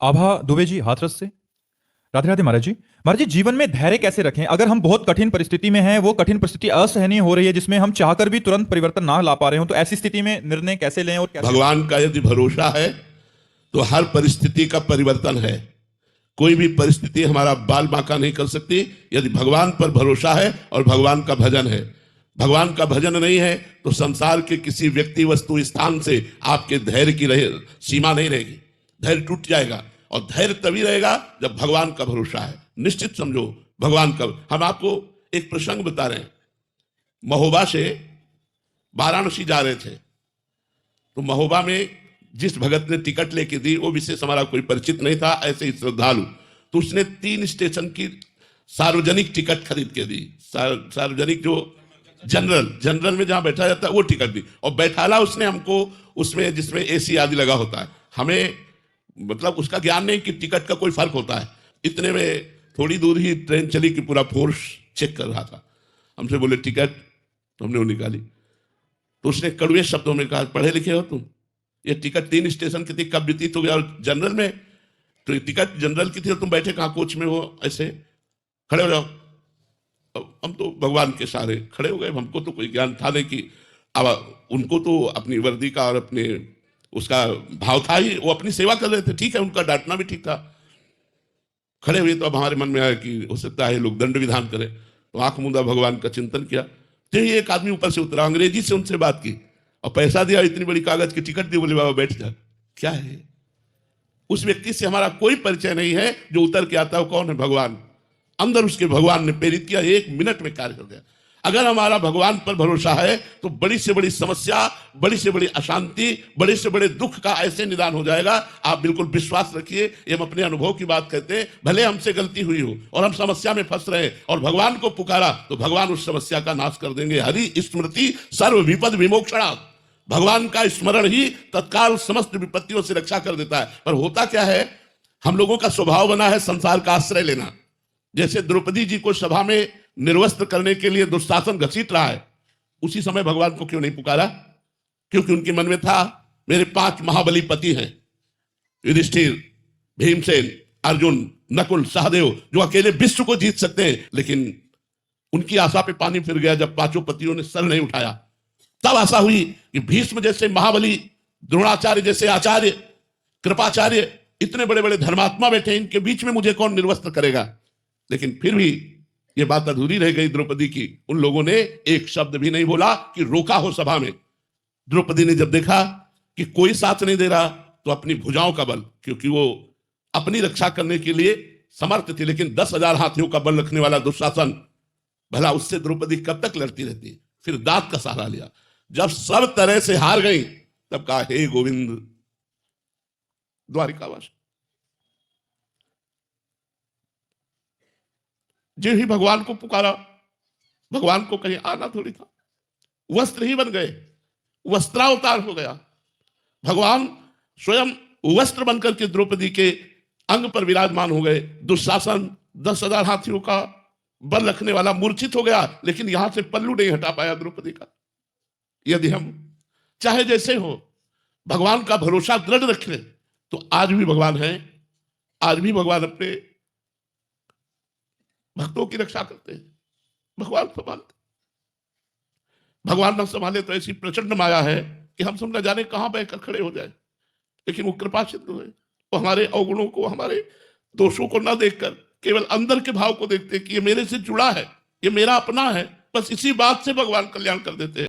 आभा दुबे जी हाथरस से। राधे राधे महाराज जी। महाराज जी, जीवन में धैर्य कैसे रखें अगर हम बहुत कठिन परिस्थिति में हैं, वो कठिन परिस्थिति असहनीय हो रही है जिसमें हम चाहकर भी तुरंत परिवर्तन ना ला पा रहे हो, तो ऐसी स्थिति में निर्णय कैसे लें और कैसे? भगवान का यदि भरोसा है तो हर परिस्थिति का परिवर्तन है। कोई भी परिस्थिति हमारा बाल बांका नहीं कर सकती यदि भगवान पर भरोसा है और भगवान का भजन है। भगवान का भजन नहीं है तो संसार के किसी व्यक्ति वस्तु स्थान से आपके धैर्य की सीमा नहीं रहेगी, धैर्य टूट जाएगा। और धैर्य तभी रहेगा जब भगवान का भरोसा है। निश्चित समझो भगवान का। हम आपको एक प्रसंग बता रहे हैं। महोबा से वाराणसी जा रहे थे, तो महोबा में जिस भगत ने टिकट लेके दी वो विशेष हमारा कोई परिचित नहीं था, ऐसे ही श्रद्धालु, तो उसने 3 स्टेशन की सार्वजनिक टिकट खरीद के दी। सार्वजनिक जो जनरल में जहां बैठा जाता है वो टिकट दी, और बैठाला उसने हमको उसमें जिसमें एसी आदि लगा होता है। हमें मतलब उसका ज्ञान नहीं कि टिकट का कोई फर्क होता है। इतने में थोड़ी दूर ही ट्रेन चली कि पूरा फोर्स चेक कर रहा था। हमसे बोले टिकट, तो हमने वो निकाली। तो उसने कड़वे शब्दों में कहा, पढ़े लिखे हो तुम? ये टिकट 3 स्टेशन की थी, कब व्यतीत हो गया? और जनरल में तो टिकट जनरल की थी और तुम बैठे कहाँ कोच में हो? ऐसे खड़े हो जाओ। हम तो भगवान के सहारे खड़े हो गए। हमको तो कोई ज्ञान था नहीं कि अब उनको तो अपनी वर्दी का और अपने उसका भाव था ही, वो अपनी सेवा कर रहे थे। ठीक है, उनका डांटना भी ठीक था। खड़े हुए तो अब हमारे मन में आया कि हो सकता है लोग दंड विधान करें, तो आंख मूंदा भगवान का चिंतन किया। तो एक आदमी ऊपर से उतरा, अंग्रेजी से उनसे बात की और पैसा दिया, इतनी बड़ी कागज की टिकट दी, बोले बाबा बैठ जा। क्या है? उस व्यक्ति से हमारा कोई परिचय नहीं है, जो उतर के आता है कौन है? भगवान। अंदर उसके भगवान ने प्रेरित किया, 1 मिनट में कार्य हो गया। अगर हमारा भगवान पर भरोसा है तो बड़ी से बड़ी समस्या, बड़ी से बड़ी अशांति, बड़े से बड़े दुख का ऐसे निदान हो जाएगा। आप बिल्कुल विश्वास रखिए, ये हम अपने अनुभव की बात कहते हैं। भले हमसे गलती हुई हो और हम समस्या में फंस रहे और भगवान को पुकारा तो भगवान उस समस्या का नाश कर देंगे। हरि स्मृति सर्व विपद विमोक्षणा। भगवान का स्मरण ही तत्काल समस्त विपत्तियों से रक्षा कर देता है। पर होता क्या है, हम लोगों का स्वभाव बना है संसार का आश्रय लेना। जैसे द्रौपदी जी को सभा में निर्वस्त्र करने के लिए दुशासन घसीट रहा है, उसी समय भगवान को क्यों नहीं पुकारा? क्योंकि उनके मन में था मेरे 5 महाबली पति हैं, युधिष्ठिर, भीमसेन, अर्जुन, नकुल, सहदेव, जो अकेले विश्व को जीत सकते हैं। लेकिन उनकी आशा पे पानी फिर गया जब 5 पतियों ने सर नहीं उठाया। तब आशा हुई कि भीष्म जैसे महाबली, द्रोणाचार्य जैसे आचार्य, कृपाचार्य, इतने बड़े बड़े धर्मात्मा बैठे, इनके बीच में मुझे कौन निर्वस्त्र करेगा? लेकिन फिर भी यह बात अधूरी रह गई द्रौपदी की। उन लोगों ने एक शब्द भी नहीं बोला कि रोका हो सभा में। द्रौपदी ने जब देखा कि कोई साथ नहीं दे रहा तो अपनी भुजाओं का बल, क्योंकि वो अपनी रक्षा करने के लिए समर्थ थी, लेकिन 10,000 हाथियों का बल रखने वाला दुशासन, भला उससे द्रौपदी कब तक लड़ती रहती? फिर दांत का सहारा लिया। जब सब तरह से हार गई तब कहा, हे गोविंद द्वारिकावास। जो ही भगवान को पुकारा, भगवान को कहीं आना थोड़ी था, वस्त्र ही बन गए, वस्त्रावतार हो गया। भगवान स्वयं वस्त्र बनकर के द्रौपदी के अंग पर विराजमान हो गए। दुशासन 10,000 हाथियों का बल रखने वाला मूर्छित हो गया, लेकिन यहां से पल्लू नहीं हटा पाया द्रौपदी का। यदि हम चाहे जैसे हो भगवान का भरोसा दृढ़ रखें तो आज भी भगवान है, आज भी भगवान अपने भक्तों की रक्षा करते हैं। भगवान संभालते। भगवान न संभाले तो ऐसी प्रचंड माया है कि हम सब न जाने कहां बहकर खड़े हो जाए। लेकिन वो कृपा सिंधु है, वो हमारे अवगुणों को, हमारे दोषों को न देखकर केवल अंदर के भाव को देखते हैं कि ये मेरे से जुड़ा है, ये मेरा अपना है। बस इसी बात से भगवान कल्याण कर देते हैं।